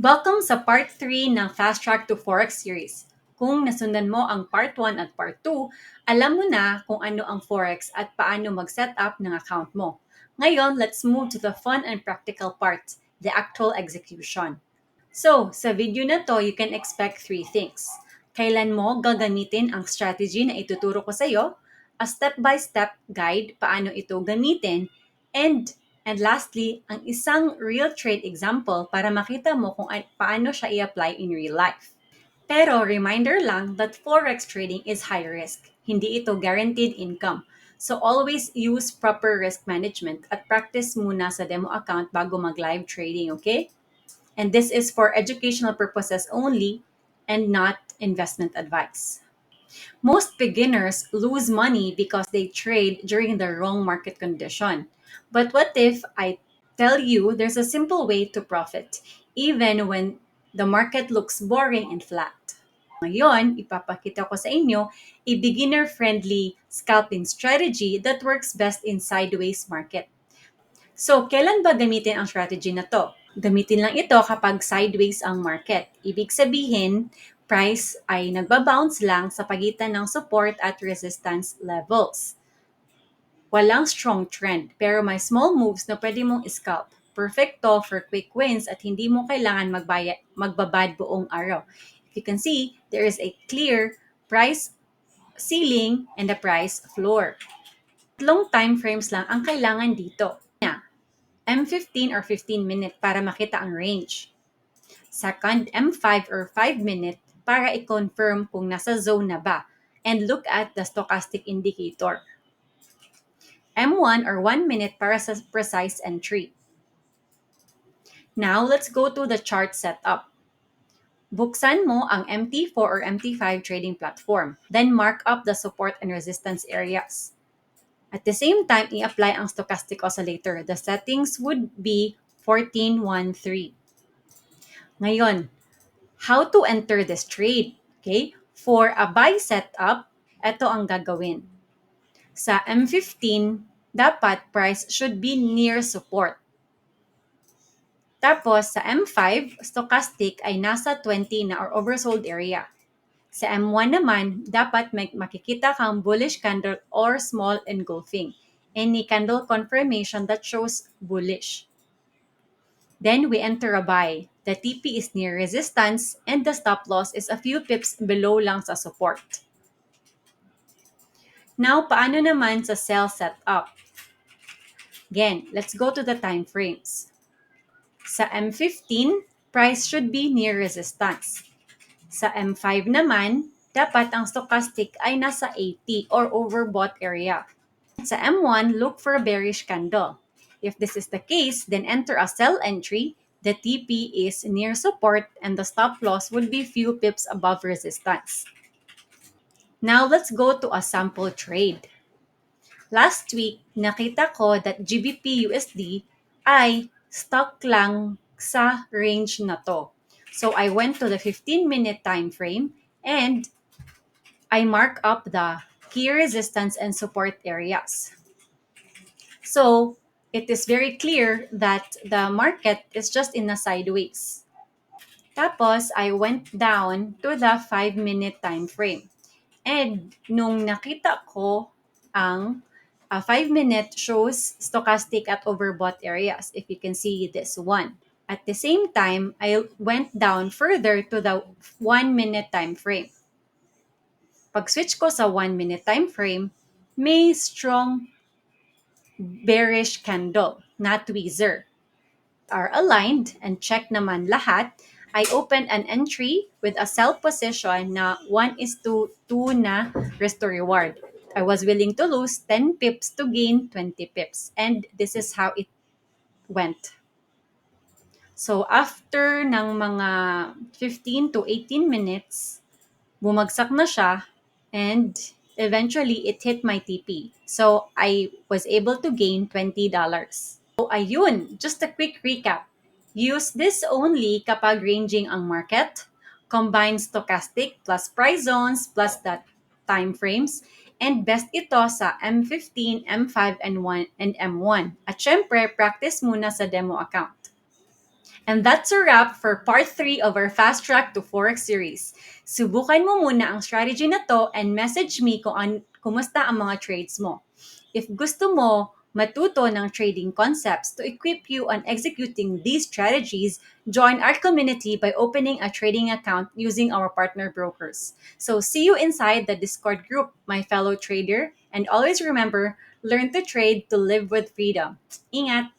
Welcome sa Part 3 ng Fast Track to Forex series. Kung nasundan mo ang Part 1 at Part 2, alam mo na kung ano ang Forex at paano mag-set up ng account mo. Ngayon, let's move to the fun and practical part, the actual execution. So, sa video na to, you can expect three things. Kailan mo gagamitin ang strategy na ituturo ko sa iyo, a step-by-step guide paano ito gamitin, and lastly, ang isang real trade example para makita mo kung paano siya i-apply in real life. Pero reminder lang that forex trading is high risk. Hindi ito guaranteed income. So always use proper risk management at practice muna sa demo account bago mag-live trading, okay? And this is for educational purposes only and not investment advice. Most beginners lose money because they trade during the wrong market condition. But what if I tell you there's a simple way to profit, even when the market looks boring and flat? Ngayon, ipapakita ko sa inyo a beginner-friendly scalping strategy that works best in sideways market. So, kailan ba gamitin ang strategy na to? Gamitin lang ito kapag sideways ang market. Ibig sabihin, price ay nagbabounce lang sa pagitan ng support at resistance levels. Walang strong trend, pero may small moves na pwede mong scalp. Perfect to for quick wins at hindi mo kailangan magbabad buong araw. If you can see, there is a clear price ceiling and a price floor. Tatlong time frames lang ang kailangan dito. M15 or 15-minute para makita ang range. Second, M5 or 5-minute para i-confirm kung nasa zone na ba. And look at the stochastic indicator. M1 or 1-minute para sa precise entry. Now, let's go to the chart setup. Buksan mo ang MT4 or MT5 trading platform. Then mark up the support and resistance areas. At the same time, i-apply ang stochastic oscillator. The settings would be 1413. Ngayon, how to enter this trade? Okay? For a buy setup, ito ang gagawin. Sa M15, dapat price should be near support. Tapos sa M5, stochastic ay nasa 20 na or oversold area. Sa M1 naman, dapat may makikita kang bullish candle or small engulfing. Any candle confirmation that shows bullish. Then we enter a buy. The TP is near resistance and the stop loss is a few pips below lang sa support. Now, paano naman sa sell setup? Again, let's go to the time frames. Sa M15, price should be near resistance. Sa M5 naman, dapat ang stochastic ay nasa 80 or overbought area. Sa M1, look for a bearish candle. If this is the case, then enter a sell entry. The TP is near support and the stop loss would be few pips above resistance. Now let's go to a sample trade. Last week, nakita ko that GBP USD ay stuck lang sa range na to. So I went to the 15-minute time frame and I mark up the key resistance and support areas. So it is very clear that the market is just in a sideways. Tapos, I went down to the 5-minute time frame. And nung nakita ko ang 5-minute shows stochastic at overbought areas, if you can see this one. At the same time, I went down further to the 1-minute time frame. Pag switch ko sa 1-minute time frame, may strong bearish candle na tweezer are aligned and check naman lahat, I opened an entry with a sell position na 1:2 na risk to reward. I was willing to lose 10 pips to gain 20 pips. And this is how it went. So after ng mga 15 to 18 minutes, bumagsak na siya and eventually it hit my TP. So I was able to gain $20. So ayun, just a quick recap. Use this only kapag ranging ang market, combine stochastic plus price zones plus that time frames, and best ito sa M15, M5, and M1. At syempre, practice muna sa demo account. And that's a wrap for part 3 of our Fast Track to Forex series. Subukan mo muna ang strategy na to and message me kumusta ang mga trades mo. If gusto mo matuto ng trading concepts to equip you on executing these strategies, join our community by opening a trading account using our partner brokers. So see you inside the Discord group, my fellow trader, and always remember, learn to trade to live with freedom. Ingat!